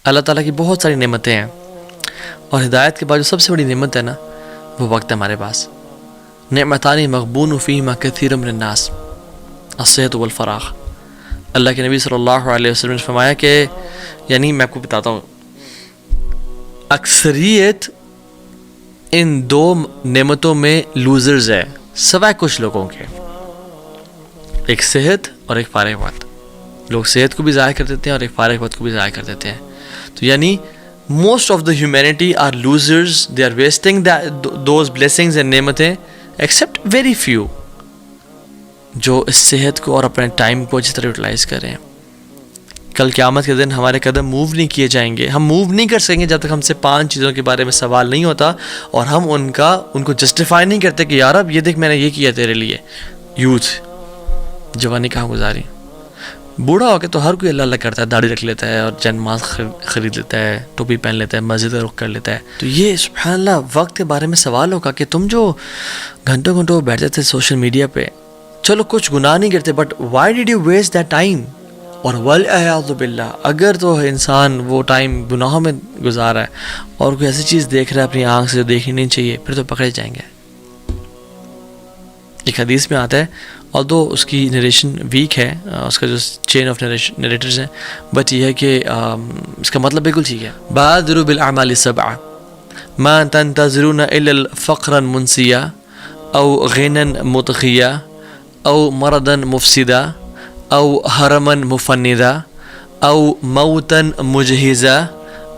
اللہ تعالیٰ کی بہت ساری نعمتیں ہیں، اور ہدایت کے بعد جو سب سے بڑی نعمت ہے نا وہ وقت ہے ہمارے پاس. نعمتان مغبون فیہما کثیر من الناس الصحت والفراغ. اللہ کے نبی صلی اللہ علیہ وسلم نے فرمایا کہ یعنی میں آپ کو بتاتا ہوں، اکثریت ان دو نعمتوں میں لوزرز ہے سوائے کچھ لوگوں کے، ایک صحت اور ایک فارغ وقت. لوگ صحت کو بھی ضائع کر دیتے ہیں اور ایک فارغ وقت کو بھی ضائع کر دیتے ہیں. تو یعنی most of the humanity are losers, they are wasting those blessings and نعمتیں ایکسیپٹ ویری فیو جو اس صحت کو اور اپنے ٹائم کو اچھی طرح یوٹیلائز کریں. کل قیامت کے دن ہمارے قدم موو نہیں کیے جائیں گے، ہم موو نہیں کر سکیں گے جب تک ہم سے 5 چیزوں کے بارے میں سوال نہیں ہوتا اور ہم ان کو جسٹیفائی نہیں کرتے کہ یار اب یہ دیکھ میں نے یہ کیا تیرے لیے. یوتھ جوانی کہاں گزاری، بوڑھا ہو کے تو ہر کوئی اللہ اللہ کرتا ہے، داڑھی رکھ لیتا ہے اور چند ماسک خرید لیتا ہے، ٹوپی پہن لیتا ہے، مسجد کا رخ کر لیتا ہے. تو یہ سبحان اللہ وقت کے بارے میں سوال ہوگا کہ تم جو گھنٹوں گھنٹوں بیٹھتے تھے سوشل میڈیا پہ، چلو کچھ گناہ نہیں کرتے but why did you waste that time? اور والعیاذ باللہ اگر تو انسان وہ ٹائم گناہوں میں گزارا ہے اور کوئی ایسی چیز دیکھ رہا ہے اپنی آنکھ سے جو دیکھنی نہیں چاہیے، پھر تو پکڑے جائیں گے. ایک حدیث میں آتا ہے، اور دو اس کی نریشن ویک ہے، اس کا جو چین آف نریٹرز ہیں، بٹ یہ ہے کہ اس کا مطلب بالکل ٹھیک ہے. بادروا بالاعمال السبع ما تنتظرون الا فقرا منسیا او غنا متخیا او مرضا مفسدا او حرما مفندا او موتا مجہزا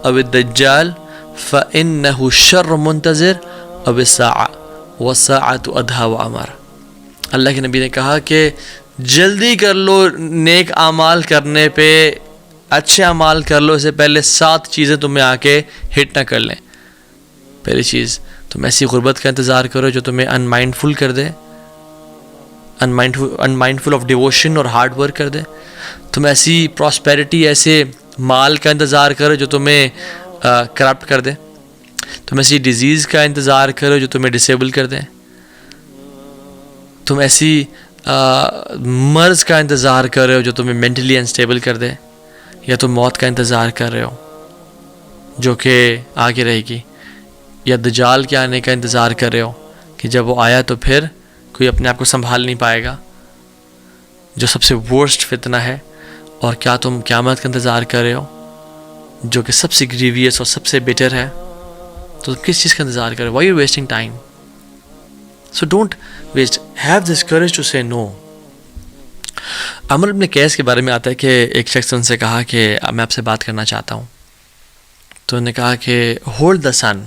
او الدجال فانه شر منتظر او الساعة والساعة ادہا وامر. اللہ کے نبی نے کہا کہ جلدی کر لو نیک اعمال کرنے پہ، اچھے اعمال کر لو، اس سے پہلے 7 چیزیں تمہیں آ کے ہٹ نہ کر لیں. پہلی چیز، تم ایسی غربت کا انتظار کرو جو تمہیں ان مائنڈفل کر دے، ان مائنڈفل آف ڈیووشن اور ہارڈ ورک کر دے. تم ایسی پراسپیرٹی، ایسے مال کا انتظار کرو جو تمہیں کرپٹ کر دے. تم ایسی ڈیزیز کا انتظار کرو جو تمہیں ڈسیبل کر دے. تم ایسی مرض کا انتظار کر رہے ہو جو تمہیں مینٹلی انسٹیبل کر دے، یا تم موت کا انتظار کر رہے ہو جو کہ آگے رہے گی، یا دجال کے آنے کا انتظار کر رہے ہو کہ جب وہ آیا تو پھر کوئی اپنے آپ کو سنبھال نہیں پائے گا، جو سب سے ورسٹ فتنہ ہے. اور کیا تم قیامت کا انتظار کر رہے ہو جو کہ سب سے گریویس اور سب سے بیٹر ہے؟ تو تم کس چیز کا انتظار کر رہے ہو؟ Why you wasting time? So don't waste. Have this courage to say no. Umar ibn Qais کے بارے میں آتا ہے کہ ایک شخص ان سے کہا کہ میں آپ سے بات کرنا چاہتا ہوں. تو انہوں نے کہا کہ ہولڈ دا سن،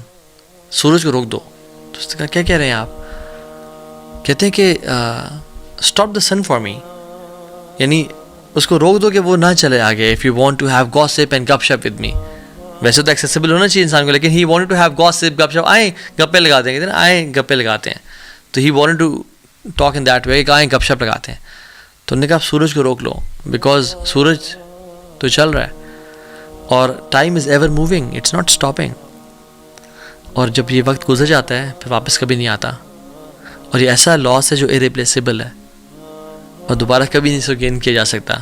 سورج کو روک دو. تو اس نے کہا کیا کہہ رہے ہیں آپ؟ کہتے ہیں کہ stop the sun for me, یعنی اس کو روک دو کہ وہ نہ چلے آگے. If you want to have gossip and گپ شپ ود می، ویسے تو ایکسیسیبل ہونا چاہیے انسان کو، لیکن he wanted to have gossip, گپ شپ، آئیں گپے لگاتے ہیں، کہتے ہیں آئیں گپے لگاتے ہیں. تو he wanted to talk in that way کہ آئیں گپ شپ لگاتے ہیں. تو انہوں نے کہا آپ سورج کو روک لو، بیکاز سورج تو چل رہا ہے اور time is ever moving, it's not stopping. اور جب یہ وقت گزر جاتا ہے پھر واپس کبھی نہیں آتا، اور یہ ایسا لاس ہے جو ارریپلیسیبل ہے اور دوبارہ کبھی نہیں اس کو گین کیا جا سکتا.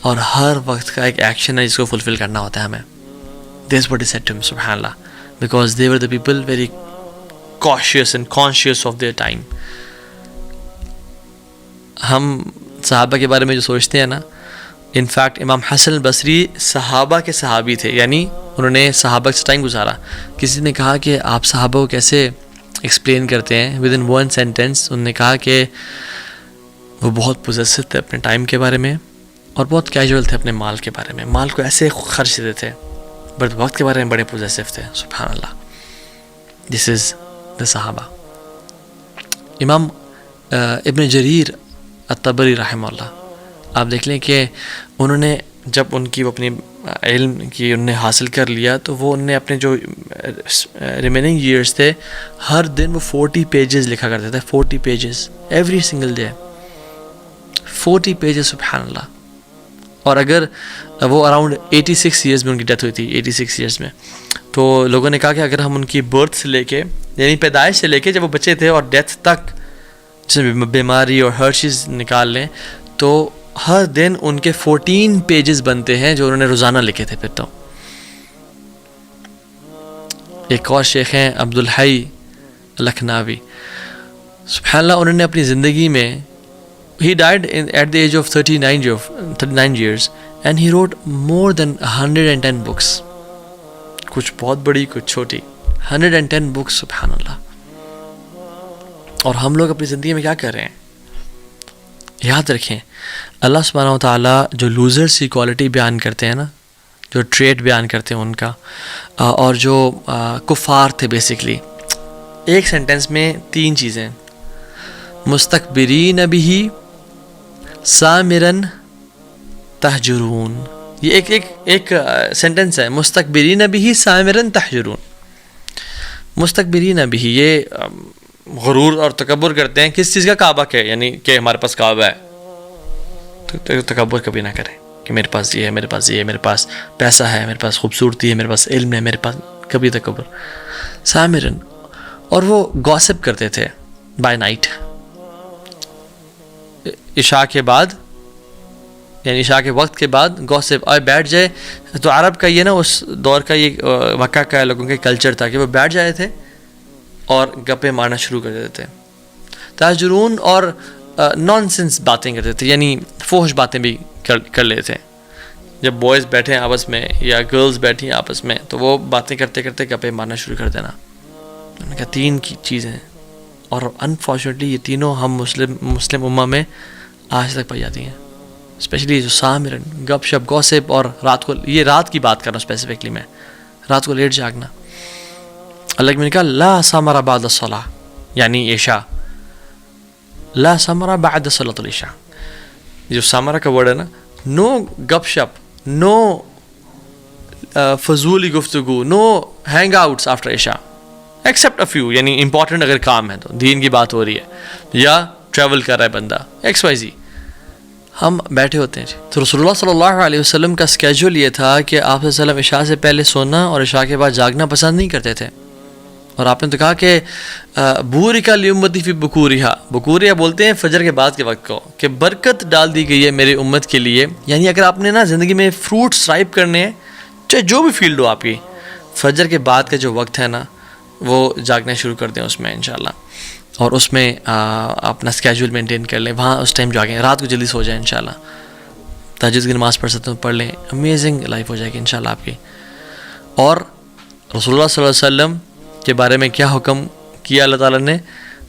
اور ہر وقت کا ایک ایکشن ہے جس کو فلفل کرنا ہوتا ہے ہمیں. That's what he said to him, subhanallah, because they were the people very cautious and conscious of their time. ہم صحابہ کے بارے میں جو سوچتے ہیں نا، انفیکٹ امام حسن البصری صحابہ کے صحابی تھے، یعنی انہوں نے صحابہ سے ٹائم گزارا. کسی نے کہا کہ آپ صحابہ کو کیسے ایکسپلین کرتے ہیں ود ان 1 sentence؟ انہوں نے کہا کہ وہ بہت پوزیسو تھے اپنے ٹائم کے بارے میں اور بہت کیجول تھے اپنے مال کے بارے میں، مال کو ایسے خرچ دیتے تھے، بٹ وقت کے بارے میں بڑے پوزیسو تھے. سبحان اللہ، دس از دا صحابہ. امام ابن جریر الطبری رحمہ اللہ، آپ دیکھ لیں کہ انہوں نے جب ان کی اپنی علم کی انہوں نے حاصل کر لیا تو وہ انہوں نے اپنے جو ریمیننگ ایئرس تھے ہر دن وہ 40 پیجز لکھا کرتے تھے. 40 pages every single day, 40 pages. سبحان اللہ. اور اگر وہ اراؤنڈ 86 ایئرز میں ان کی ڈیتھ ہوئی تھی، 86 ایئرز میں، تو لوگوں نے کہا کہ اگر ہم ان کی برتھ سے لے کے، یعنی پیدائش سے لے کے جب وہ بچے تھے اور ڈیتھ تک جیسے بیماری اور ہر چیز نکال لیں تو ہر دن ان کے 14 پیجز بنتے ہیں جو انہوں نے روزانہ لکھے تھے. پھر تو ایک اور شیخ ہیں عبدالحی لکھنوی، سبحان اللہ، انہوں نے اپنی زندگی میں he died at the age of 39 years and he wrote more than 110 books. کچھ بہت بڑی کچھ چھوٹی، 110 books، سبحان اللہ. اور ہم لوگ اپنی زندگی میں کیا کر رہے ہیں؟ یاد رکھیں اللہ سبحانہ وتعالیٰ جو لوزرس کی کوالٹی بیان کرتے ہیں نا، جو ٹریٹ بیان کرتے ہیں ان کا، اور جو کفار تھے بیسکلی، ایک سینٹنس میں 3 چیزیں، مستکبرین بہ سامرن تہجرون، یہ ایک سینٹنس ہے، مستکبرین بہ سامرن تہجرون. مستکبرین بہ، یہ غرور اور تکبر کرتے ہیں کس چیز کا؟ کعبہ کے، یعنی کہ ہمارے پاس کعبہ ہے، تو تکبر کبھی نہ کریں کہ میرے پاس یہ ہے، میرے پاس یہ ہے، میرے پاس پیسہ ہے، میرے پاس خوبصورتی ہے، میرے پاس علم ہے، میرے پاس، کبھی تکبر. سامرن، اور وہ گوسپ کرتے تھے بائی نائٹ، عشاء کے بعد، یعنی عشاء کے وقت کے بعد گوسپ، اور بیٹھ جائے تو عرب کا یہ نا اس دور کا، یہ مکہ کا لوگوں کے کلچر تھا کہ وہ بیٹھ جائے تھے اور گپے مارنا شروع کر دیتے تھے. تاجرون، اور نان سینس باتیں کرتے تھے، یعنی فحش باتیں بھی کر لیتے تھے. جب بوائز بیٹھے ہیں آپس میں یا گرلز بیٹھی ہیں آپس میں تو وہ باتیں کرتے کرتے گپے مارنا شروع کر دینا. میں نے کہا 3 چیزیں، اور انفارچونیٹلی یہ تینوں ہم مسلم امہ میں آج تک پائی جاتی ہیں، اسپیشلی جو سامرن، گپ شپ، گوسپ، اور رات کو، یہ رات کی بات کر رہا ہوں اسپیسیفکلی میں، رات کو لیٹ جاگنا. اللہ میں نے کہا لا ثمر بعد الصلاۃ، یعنی عشاء، لا ثمر بعد صلاۃ العشاء. جو ثمرہ کا ورڈ ہے نا، نو گپ شپ، نو فضولی گفتگو، نو ہینگ آؤٹس آفٹر عشاء ایکسیپٹ اے فیو، یعنی امپورٹنٹ اگر کام ہے تو، دین کی بات ہو رہی ہے یا ٹریول کر رہا ہے بندہ XYZ، ہم بیٹھے ہوتے ہیں. تو رسول اللہ صلی اللہ علیہ وسلم کا اسکیجول یہ تھا کہ آپ صلی اللہ علیہ وسلم عشاء سے پہلے سونا اور عشاء کے بعد جاگنا پسند نہیں کرتے تھے. اور آپ نے تو کہا کہ بورکا لامتی فی بکورہا، بکوریا بولتے ہیں فجر کے بعد کے وقت کو، کہ برکت ڈال دی گئی ہے میری امت کے لیے. یعنی اگر آپ نے نا زندگی میں فروٹس رائپ کرنے ہیں، چاہے جو بھی فیلڈ ہو آپ کی، فجر کے بعد کا جو وقت ہے نا، وہ جاگنا شروع کر دیں اس میں انشاءاللہ، اور اس میں اپنا اسکیجول مینٹین کر لیں، وہاں اس ٹائم جاگیں، رات کو جلدی سو جائیں انشاءاللہ، تہجد کی نماز پڑھ سکتے ہیں پڑھ لیں، امیزنگ لائف ہو جائے گی انشاءاللہ آپ کی. اور رسول اللہ صلی اللہ علیہ وسلم کے بارے میں کیا حکم کیا اللہ تعالیٰ نے؟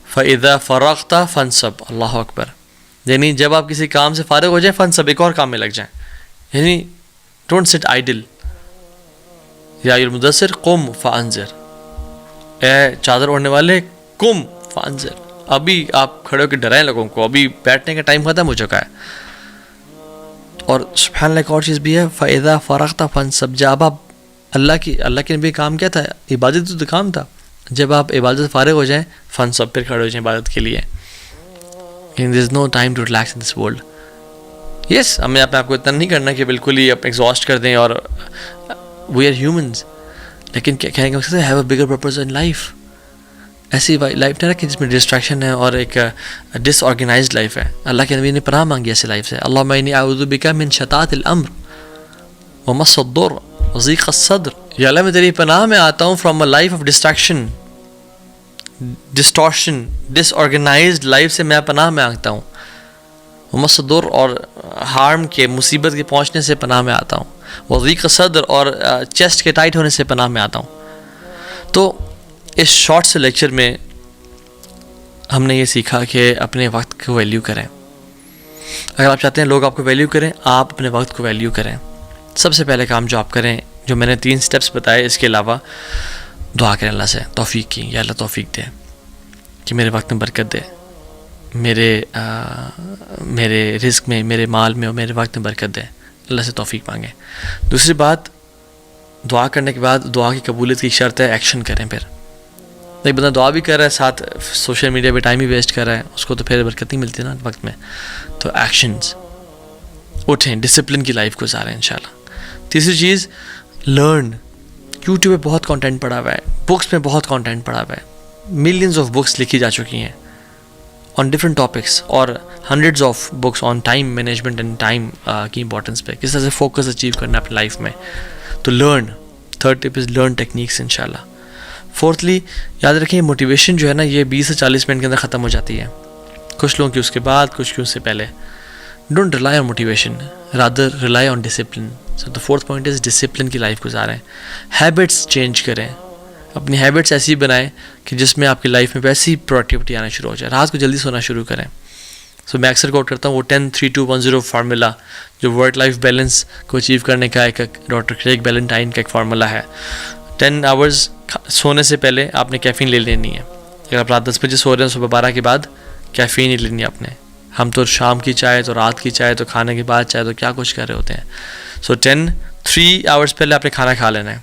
فَإِذَا فَرَغْتَ فَانْصَبْ، اللہ اکبر، یعنی جب آپ کسی کام سے فارغ ہو جائیں، فَانْصَبْ، ایک اور کام میں لگ جائیں، یعنی ڈونٹ سٹ آئیڈل. یا ایھا المدثر قم فانذر، اے چادر اوڑھنے والے قم فانذر، ابھی آپ کھڑے ہو کے ڈرائیں لوگوں کو، ابھی بیٹھنے کا ٹائم ختم ہو چکا ہے. اور سبحان اللہ ایک اور چیز بھی ہے، فَإِذَا فَرَغْتَ فَانْصَبْ، جب آپ اللہ کے نبی کام کیا تھا؟ عبادت تو کام تھا. جب آپ عبادت سے فارغ ہو جائیں، فانصب، پھر کھڑے ہو جائیں عبادت کے لیے. There is no time to relax in this world. Yes, ہمیں آپ کو اتنا نہیں کرنا کہ بالکل ہی آپ ایگزاسٹ کر دیں، اور وی آر ہیومنز، لیکن کیا کہنے کا مقصد ہے، have a bigger purpose in life. ایسی لائف نہ رکھیں جس میں ڈسٹریکشن ہے اور ایک ڈس آرگنائزڈ لائف ہے. اللہ کے نبی نے پناہ مانگی ایسی لائف سے، اللہم انی اعوذ بک من شتات الامر ومس الضر وضیق الصدر. یا اللہ میں تیری پناہ میں آتا ہوں from a life of distraction, distortion, disorganized life سے میں پناہ میں آتا ہوں. ومس الضر، اور ہارم کے، مصیبت کے پہنچنے سے پناہ میں آتا ہوں. وضیق الصدر، اور چیسٹ کے ٹائٹ ہونے سے پناہ میں آتا ہوں. تو اس شارٹ سے لیکچر میں ہم نے یہ سیکھا کہ اپنے وقت کو ویلیو کریں. اگر آپ چاہتے ہیں لوگ آپ کو ویلیو کریں، آپ اپنے وقت کو ویلیو کریں. سب سے پہلے کام جو آپ کریں، جو میں نے 3 سٹیپس بتائے، اس کے علاوہ دعا کریں اللہ سے توفیق کی، یا اللہ توفیق دے کہ میرے وقت میں برکت دے، میرے رزق میں، میرے مال میں اور میرے وقت میں برکت دے. اللہ سے توفیق مانگیں. دوسری بات، دعا کرنے کے بعد دعا کی قبولیت کی شرط ہے ایکشن کریں. پھر ایک بندہ دعا بھی کر رہا ہے، ساتھ سوشل میڈیا پہ ٹائم بھی ویسٹ کر رہا ہے، اس کو تو پھر برکت نہیں ملتی نا وقت میں. تو ایکشنز، اٹھیں، ڈسپلن کی لائف گزاریں انشاءاللہ. تیسری چیز، لرن. یوٹیوب پہ بہت کانٹینٹ پڑا ہوا ہے، بکس میں بہت کانٹینٹ پڑا ہوا ہے، ملینز آف بکس لکھی جا چکی ہیں آن ڈفرینٹ ٹاپکس، اور hundreds of books on time management and time کی امپورٹنس پہ، کس طرح سے فوکس اچیو کرنا ہے اپنی لائف میں. تو learn. Third tip is learn techniques انشاءاللہ. فورتھلی یاد رکھیں موٹیویشن جو ہے نا یہ 20 سے 40 منٹ کے اندر ختم ہو جاتی ہے، کچھ لوگوں کی اس کے بعد، کچھ کی اس سے پہلے. Don't rely on motivation, rather rely on discipline. So the fourth point is discipline کی لائف گزاریں. ہیبٹس چینج کریں، اپنی ہیبٹس ایسی بنائیں کہ جس میں آپ کی لائف میں ویسی پروڈکٹیوٹی آنا شروع ہو جائے. رات کو جلدی سونا شروع کریں. سو میں اکثر کوٹ کرتا ہوں وہ 10-3-2-1-0 فارمولا جو ورک لائف بیلنس کو اچیو کرنے کا ایک ڈاکٹر کریگ بیلنٹائن کا ایک فارمولا ہے. 10 آورز سونے سے پہلے آپ نے کیفین لے لینی ہے. اگر آپ رات 10 بجے سو رہے ہیں صبح 12 کے بعد کیفین ہی لینی ہے آپ نے. ہم تو شام کی چائے تو رات کی چائے تو کھانے کے بعد چائے تو کیا کچھ کر رہے ہوتے ہیں. سو 3 آورز پہلے آپ نے کھانا کھا لینا ہے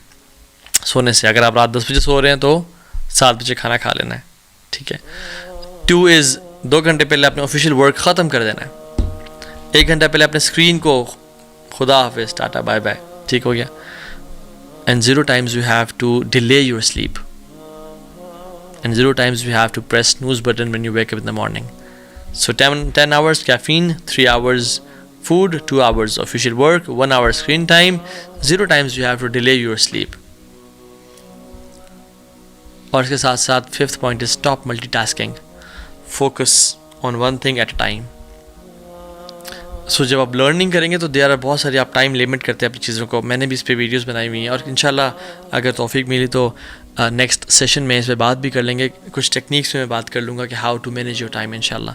سونے سے. اگر آپ رات 10 بجے سو رہے ہیں تو 7 بجے کھانا کھا لینا ہے. ٹھیک ہے. 2 از 2 گھنٹے پہلے اپنے آفیشیل ورک ختم کر دینا ہے. 1 گھنٹہ پہلے اپنے اسکرین کو خدا حافظ ٹاٹا بائے بائے. ٹھیک ہو گیا. And 0 times you have to delay your sleep. And 0 times you have to press snooze button when you wake up in the morning. So 10 hours caffeine, 3 hours food, 2 hours official work, 1 hour screen time. 0 times you have to delay your sleep. اور اس کے ساتھ ساتھ 5th point is stop multitasking. Focus on one thing at a time. سو جب آپ learning کریں گے تو there are بہت ساری آپ ٹائم لمٹ کرتے ہیں اپنی چیزوں کو. میں نے بھی اس پہ ویڈیوز بنائی ہوئی ہیں اور انشاءاللہ اگر توفیق ملی تو نیکسٹ سیشن میں اس پہ بات بھی کر لیں گے. کچھ ٹیکنیکس میں بات کر لوں گا کہ how to manage your time انشاءاللہ.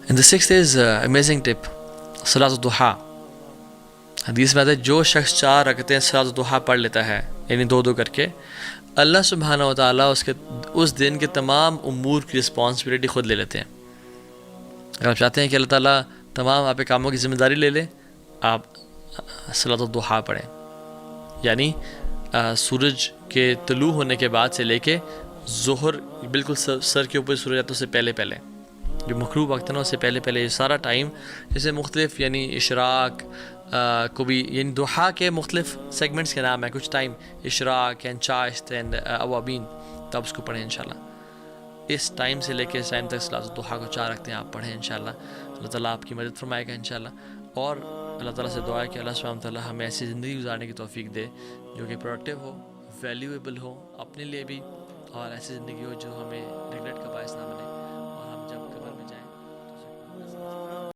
And the 6th is amazing tip, صلاۃ الضحیٰ. حدیث میں آتا ہے جو شخص 4 رکعتیں صلاۃ الضحیٰ پڑھ لیتا ہے یعنی 2 کر کے، اللہ سبحانہ و تعالیٰ اس دن کے تمام امور کی رسپانسبلٹی خود لے لیتے ہیں. اگر آپ چاہتے ہیں کہ اللہ تعالیٰ تمام آپ کے کاموں کی ذمہ داری لے لے، آپ صلاۃ الضحیٰ پڑھیں. یعنی سورج کے طلوع ہونے کے بعد سے لے کے ظہر بالکل سر کے اوپر سورج آتا ہے اس سے پہلے جو مغروب وقت ہے نا اس سے پہلے یہ سارا ٹائم جیسے مختلف یعنی اشراق کو بھی یعنی ضحیٰ کے مختلف سیگمنٹس کے نام ہیں. کچھ ٹائم اشراق اینڈ چاشت اینڈ اوابین، تو آپ اس کو پڑھیں انشاءاللہ. اس ٹائم سے لے کے اس ٹائم تک صلاۃ الضحیٰ کو 4 رکھتے ہیں آپ پڑھیں انشاءاللہ. اللہ تعالیٰ آپ کی مدد فرمائے گا انشاءاللہ. اور اللہ تعالیٰ سے دعا ہے کہ اللہ سبحانہ تعالیٰ ہمیں ایسی زندگی گزارنے کی توفیق دے جو کہ پروڈکٹیو ہو، ویلیویبل ہو اپنے لیے بھی، اور ایسی زندگی ہو جو ہمیں ریگریٹ کا باعث نہ بنے.